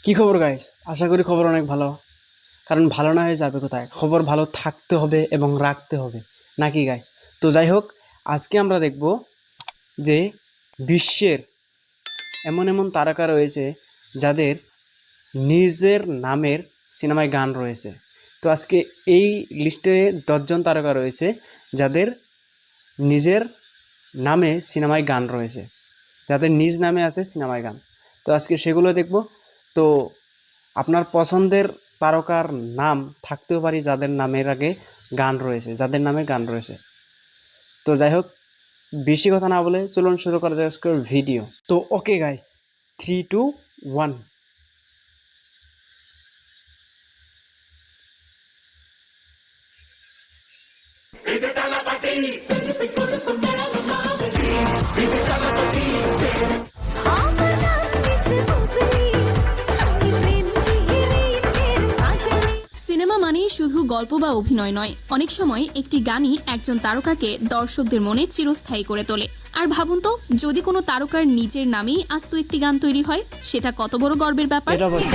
কি খবর গাইস? আশা করি খবর অনেক ভালো। কারণ ভালো না হয়ে যাবে কোথায়? খবর ভালো থাকতে হবে এবং রাখতে হবে, নাকি গাইস? তো যাই হোক, আজকে আমরা দেখব যে বিশ্বের এমন এমন তারকা রয়েছে যাদের নিজের নামের সিনেমায় গান রয়েছে। তো আজকে এই লিস্টে 10জন তারকা রয়েছে যাদের নিজের নামে সিনেমায় গান রয়েছে, যাদের নিজ নামে আছে সিনেমায় গান। তো আজকে সেগুলো দেখব। তো আপনার পছন্দের তারকার নাম থাকতেও পারে যাদের নামের আগে গান রয়েছে, যাদের নামে গান রয়েছে। তো যাই হোক, বেশি কথা না বলে চলুন শুরু করা যাক আজকের ভিডিও। তো ওকে গাইস, 3, 2, 1। সিনেমা মানেই শুধু গল্প বা অভিনয় নয়, অনেক সময় একটি গানই একজন তারকাকে দর্শকদের মনে চিরস্থায়ী করে তোলে। আর ভাবুন তো, যদি কোনো তারকার নিজের নামেই আস্ত একটি গান তৈরি হয়, সেটা কত বড় গর্বের ব্যাপার। এটা অবশ্য,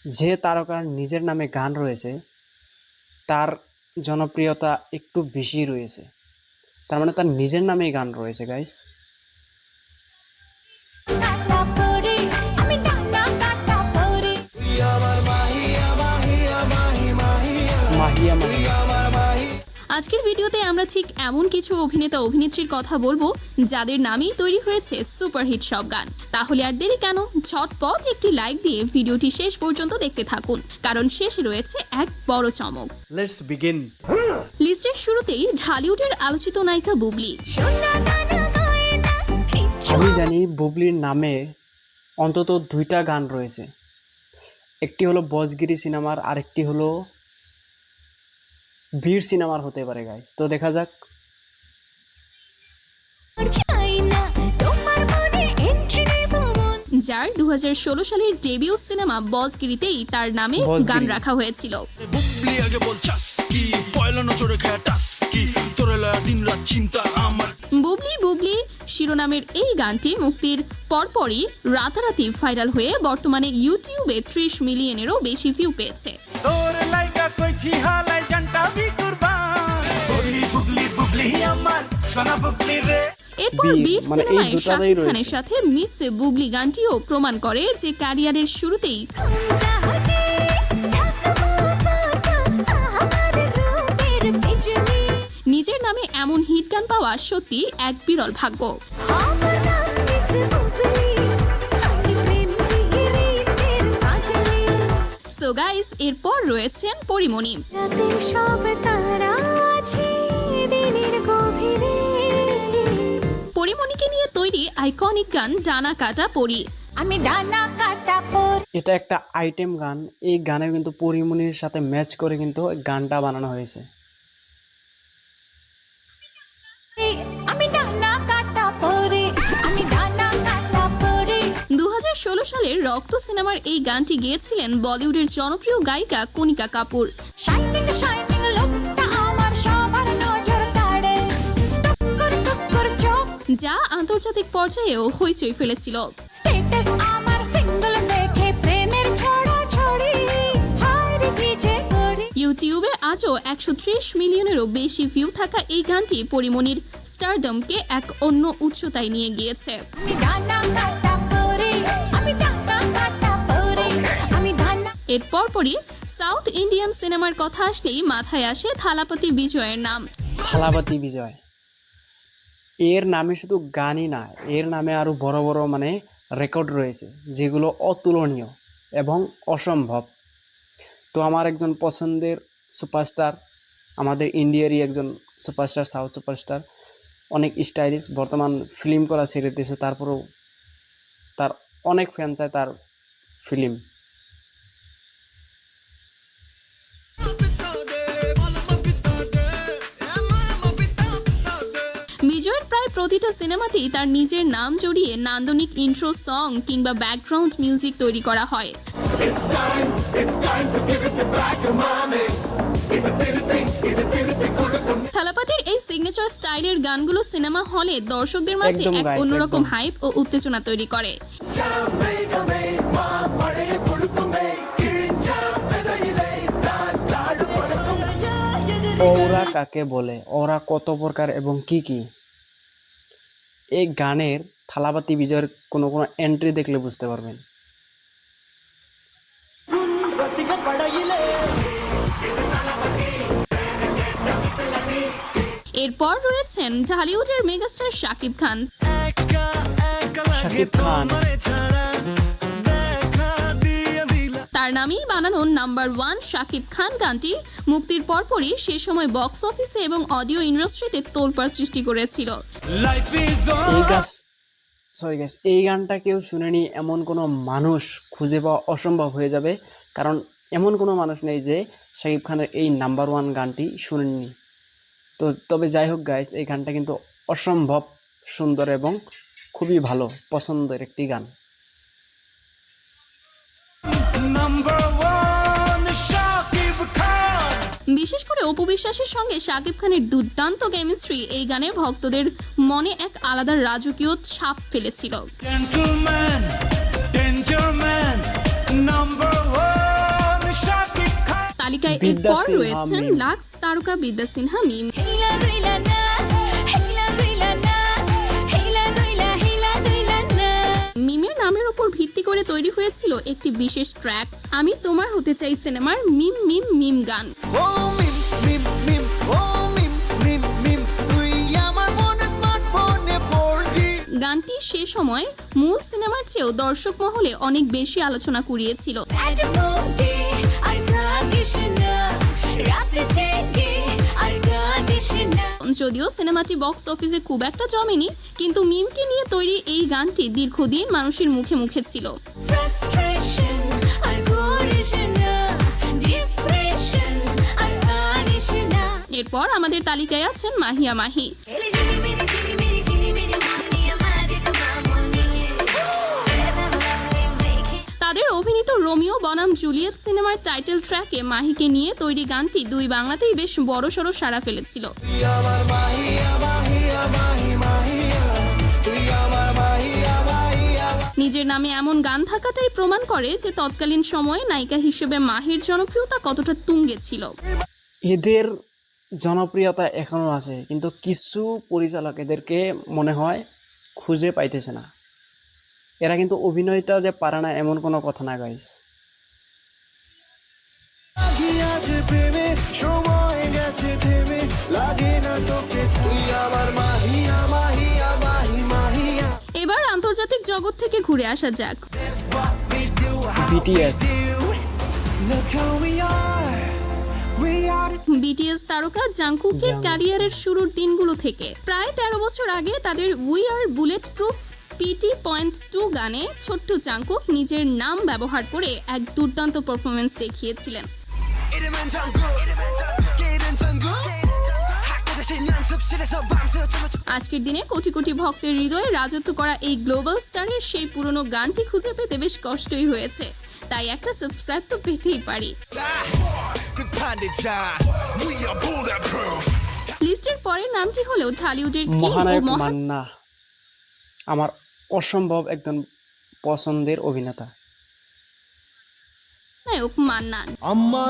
যে তারকার নিজের নামে গান রয়েছে তার জনপ্রিয়তা একটু বেশি রয়েছে, তার মানে তার নিজের নামেই গান রয়েছে গাইস। মাহিয়া মাহিয়া। আজকের ভিডিওতে আমরা ঠিক এমন কিছু অভিনেতা অভিনেত্রীর কথা বলবো যাদের নামেই তৈরি হয়েছে সুপারহিট সব গান। তাহলে আর দেরি কেন, ঝটপট একটি লাইক দিয়ে ভিডিওটি শেষ পর্যন্ত দেখতে থাকুন, কারণ শেষে রয়েছে এক বড় চমক। Let's begin. লিস্টের শুরুতেই ঢালিউডের আলোচিত নায়িকা বুবলি। আমি জানি বুবলির নামে অন্তত 2টা গান রয়েছে। একটি হলো বজগিরি সিনেমার, আরেকটি হলো বীর সিনেমার হতে পারে গাইস। তো দেখা যাক। যার 2016 সালের ডেবিউ সিনেমা বজগিরিতেই তার নামে বজগিরি। গান রাখা হয়েছিল। বুবলি আগে বল চাস কি পয়লা নজরে খায় টাস কি তোরে লাগা দিন রাত চিন্তা আমার। বুবলি বুবলি শিরোনামের এই গানটি মুক্তির পরপরই রাতারাতি ভাইরাল হয়ে বর্তমানে ইউটিউবে 30 মিলিয়নেরও বেশি ভিউ পেয়েছে। তোর লাইকা কইছি হালাই জানটা বি কুরবান বুবলি বুবলি বুবলি আমার সোনা বুবলি রে। এরপর বীর, বীর মানে এই সিনেমায় দুটাতেই শাকিব রয়েছে। খানের সাথে মিস বুবলি গানটিও প্রমাণ করে যে ক্যারিয়ারের শুরুতেই নিজের নামে এমন হিট গান পাওয়া সত্যি এক বিরল ভাগ্য। সো গাইস, এরপর রয়েছেন পরিমণি। পরিমণিকে নিয়ে তৈরি আইকনিক গান ডানা কাটা পরি। আমি ডানা কাটা পর এটা একটা আইটেম গান। এই গানে কিন্তু পরিমণির সাথে ম্যাচ করে কিন্তু গানটা বানানো হয়েছে। আমি ডানা কাটা পরে আমি ডানা কাটা পরে 2016 সালের রক্ত সিনেমার এই গানটি গেয়েছিলেন বলিউডের জনপ্রিয় গায়িকা কণিকা কাপুর। শাইনিং শাইনিং লোকটা আমার সবার নজর কাড়ে টুকুর চোখ যা আন্তর্জাতিক পর্যায়েও হইচই ফেলেছিল। স্ট্যাটাস আমার সিঙ্গেল দেখে প্রেমের ছড়াছড়ি হায় রে কি যে করি ইউটিউবে আজও 130 মিলিয়নেরও বেশি ভিউ থাকা এই গানটি পরিমণির স্টারডমকে এক অন্য উচ্চতায় নিয়ে গিয়েছে। আমি ডানা কাটা পরে আমি ডানা কাটা পরে আমি ডানা এর পরপরই সাউথ ইন্ডিয়ান সিনেমার কথা আসলেই মাথায় আসে থালাপতি বিজয়ের নাম। থালাপতি বিজয়, এর নামে শুধু গানই না, এর নামে আরও বড় বড় মানে রেকর্ড রয়েছে যেগুলো অতুলনীয় এবং অসম্ভব। তো আমার একজন পছন্দের সুপারস্টার, আমাদের ইন্ডিয়ারই একজন সুপারস্টার, সাউথ সুপারস্টার, অনেক স্টাইলিশ, বর্তমান ফিল্ম করা ছেড়ে দিয়েছে, তারপরেও তার অনেক ফ্যান চায় তার ফিল্ম। বিজয়ের প্রায় প্রতিটা সিনেমাতেই তার নিজের নাম জড়িয়ে নান্দনিক ইন্ট্রো সং কিংবা ব্যাকগ্রাউন্ড মিউজিক তৈরি করা হয়। থালাপতির এই সিগনেচার স্টাইলের গানগুলো সিনেমা হলে দর্শকদের মাঝে একদম এক guys, অন্যরকম একদম। হাইপ ও উত্তেজনা তৈরি করে। ওরা কাকে বলে, ওরা কত প্রকার এবং কি কি, এই গানের থালাবাতি বিজয়ের কোনো কোনো এন্ট্রি দেখলে বুঝতে পারবেন। এরপর রয়েছেন ঢালিউডের মেগাস্টার শাকিব খান। শাকিব খান তার নামেই বানানো নাম্বার 1 শাকিব খান গানটি মুক্তির পরপরই সে সময় বক্স অফিসে এবং অডিও ইন্ডাস্ট্রিতে তোলপাড় সৃষ্টি করেছিল। এই গানটা কেউ শুনেনি এমন কোনো মানুষ খুঁজে পাওয়া অসম্ভব হয়ে যাবে, কারণ এমন কোনো মানুষ নেই যে শাকিব খানের এই নাম্বার 1 গানটি শুনেননি। তবে যাই হোক গাইস, এই গানটা কিন্তু অসম্ভব সুন্দর এবং খুবই ভালো পছন্দের একটি গান। বিশেষ করে অপু বিশ্বাসের সঙ্গে শাকিব খানের দুর্দান্ত কেমিস্ট্রি এই গানের ভক্তদের মনে এক আলাদা রাজকীয় ছাপ ফেলেছিল। তালিকায় এরপর রয়েছেন লাক্স তারকা বিদ্যা সিনহা মিম। মিমের নামের উপর ভিত্তি করে তৈরি হয়েছিল একটি বিশেষ ট্র্যাক আমি তোমার হতে চাই সিনেমার মিম মিম মিম গান। গানটি সে সময় মূল সিনেমার চেয়েও দর্শক মহলে অনেক বেশি আলোচনা কুড়িয়েছিল। যদিও সিনেমাটি বক্স অফিসে খুব একটা জমেনি, কিন্তু মিমকে নিয়ে তৈরি এই গানটি দীর্ঘদিন মানুষের মুখে মুখে ছিল। এরপর আমাদের তালিকায় আছেন মাহিয়া মাহি। তাদের অভিনীত রোমিও বনাম জুলিয়েট সিনেমার টাইটেল ট্র্যাকে মাহিকে নিয়ে তৈরি গানটি দুই বাংলাতেই বেশ বড়সড় সাড়া ফেলেছিল। নিজের নামে এমন গান থাকাটাই প্রমাণ করে যে তৎকালীন সময়ে নায়িকা হিসেবে মাহির জনপ্রিয়তা কতটা তুঙ্গে ছিল। এদের জনপ্রিয়তা এখনো আছে, কিন্তু কিছু পরিচালক এদেরকে মনে হয় খুঁজে পাইতেছে না। এরা কিন্তু অভিনয়টা যে পারে না এমন কোনো কথা না গাইস। এবার আন্তর্জাতিক জগৎ থেকে ঘুরে আসা যাক। বিটিএস তারকা জাংকুকের ক্যারিয়ারের শুরুর দিনগুলো থেকে প্রায় 13 বছর আগে তাদের we are bullet proof PT.2 গানে ছোট্ট জাংকুক নিজের নাম ব্যবহার করে এক দুর্দান্ত পারফরমেন্স দেখিয়েছিলেন। আজকের দিনে কোটি কোটি ভক্তের হৃদয়ে রাজত্ব করা এই গ্লোবাল স্টারের সেই পুরনো গানটি খুঁজে পেতে বেশ কষ্টই হয়েছে, তাই একটা সাবস্ক্রাইব তো পেতেই পারি। লিস্টের পরের নামটি হলো ঢালিউডের কিং ও মহানায়ক মান্না, আমার অসম্ভব একদম পছন্দের অভিনেতা নায়ক মান্নান। আম্মা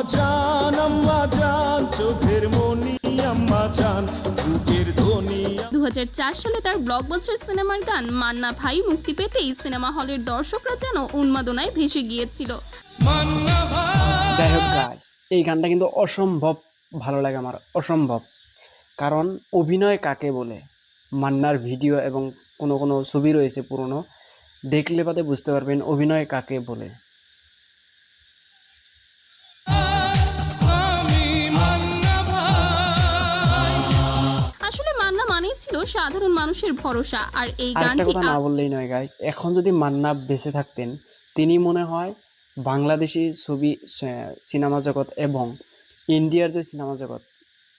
জান চোখের মনি আম্মা জান বুকের ধ্বনি। 2004 সালে তার ব্লকবাস্টার সিনেমার গান মান্না ভাই মুক্তি পেতেই সিনেমা হলের দর্শকরা যেন উন্মাদনায় ভেসে গিয়েছিল। যাই হোক গাইস, এই গানটা কিন্তু অসম্ভব ভালো লাগে আমার, অসম্ভব। কারণ অভিনয় কাকে বলে, মান্নার ভিডিও এবং কোনো কোনো ছবি রয়েছে পুরনো, দেখলে পাতে বুঝতে পারবেন অভিনয় কাকে বলে। আসলে মান্না মানেই ছিল সাধারণ মানুষের ভরসা, আর এই আরেকটা গানটি কথা না বললেই নয় গাইস, এখন যদি মান্না বেঁচে থাকতেন, তিনি মনে হয় বাংলাদেশি ছবি সিনেমা জগৎ এবং ইন্ডিয়ার যে সিনেমা জগৎ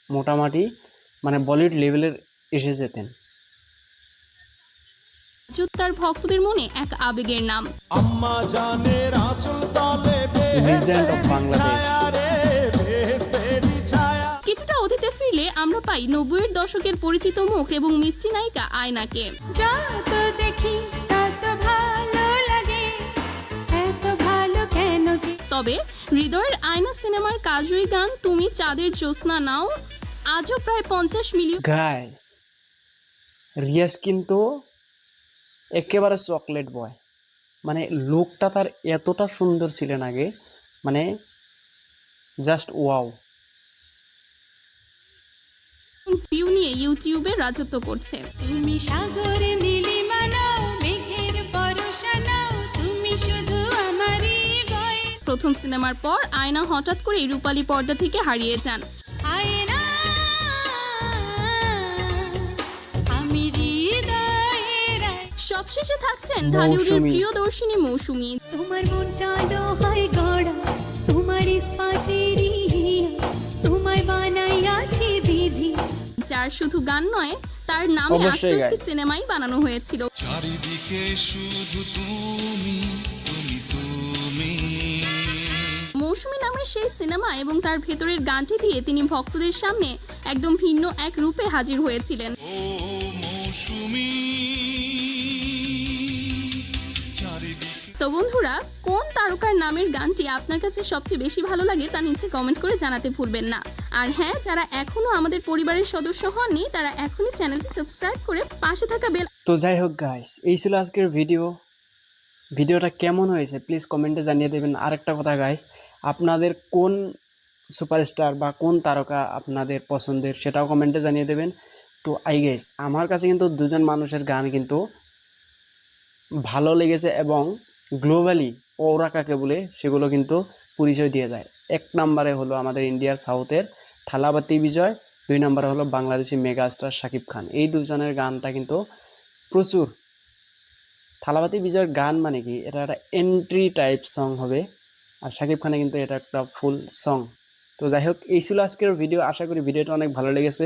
মোটামুটি মানে বলিউড লেভেলের এসে যেতেন। তার ভক্তদের মনে এক আবেগের নাম। আম্মা জানের আঁচল তলে লিজেন্ড অফ বাংলাদেশ। কিছুটা অতীতে ফিরলে আমরা পাই 90-এর দশকের পরিচিত মুখ এবং মিষ্টি নায়িকা আয়নাকে। যত দেখি তত ভালো লাগে, এত ভালো কেন যে। তবে হৃদয়ের আয়না সিনেমার কাজই গান তুমি চাঁদের জ্যোৎস্না নাও আজও প্রায় 50 মিলিয়ন গাইস, রিয়াজ কিন্তু একেবারে চকলেট বয়। মানে লোকটা তার এতটা সুন্দর ছিলেন আগে, মানে জাস্ট ওয়াও। ভিউ নিয়ে ইউটিউবে রাজত্ব করছে। তুমি সাগর নীলিমা নাও, মেঘের বর্ষা নাও, তুমি শুধু আমারই গায়ে। প্রথম সিনেমার পর আয়না হঠাৎ করে রূপালী পর্দা থেকে হারিয়ে যান। আয়না, আমি হৃদয়ের আয়। সবশেষে থাকছেন ঢালিউডের মৌসুমী। প্রিয়দর্শিনী মৌসুমী। তোমার মনটা লোহায় গড়া, তোমার ইস্পাতেরই হিয়া, তোমায় বানাইয়াছি বিধি। যার শুধু গান নয়, তার নামে আস্ত অবশ্যই একটি guys। সিনেমাই বানানো হয়েছিল। চারিদিকে শুধু তুমি তুমি তুমি মৌসুমী নামের সেই সিনেমা এবং তার ভেতরের গানটি দিয়ে তিনি ভক্তদের সামনে একদম ভিন্ন এক রূপে হাজির হয়েছিলেন। ও মৌসুমী চারিদিকে তো বন্ধুরা, কোন তারকার নামের গানটি আপনার কাছে সবচেয়ে বেশি ভালো লাগে তা নিচে কমেন্ট করে জানাতে ভুলবেন না। আর হ্যাঁ, যারা এখনো আমাদের পরিবারের সদস্য হননি তারা এখনই চ্যানেলটি সাবস্ক্রাইব করে পাশে থাকা বেল। তো যাই হোক গাইস, এই ছিল আজকের ভিডিওটা কেমন হয়েছে প্লিজ কমেন্টে জানিয়ে দেবেন। আরেকটা কথা গাইস, আপনাদের কোন সুপারস্টার বা কোন তারকা আপনাদের পছন্দের সেটাও কমেন্টে জানিয়ে দেবেন। তো গাইস, আমার কাছে কিন্তু দুজন মানুষের গান কিন্তু ভালো লেগেছে এবং গ্লোবালি ওরা কাকে বলে সেগুলো কিন্তু পরিচয় দিয়ে যায়। 1 নম্বরে হলো আমাদের ইন্ডিয়ার সাউথের থালাপতি বিজয়, 2 নম্বরে হলো বাংলাদেশি মেগাস্টার শাকিব খান। এই দুজনের গানটা কিন্তু প্রচুর। থালাপতি বিজয়ের গান মানে কি, এটা একটা এন্ট্রি টাইপ সং হবে, আর শাকিব খানে কিন্তু এটা একটা ফুল সং। তো যাই হোক, এই ছিল আজকের ভিডিও। আশা করি ভিডিওটা অনেক ভালো লেগেছে।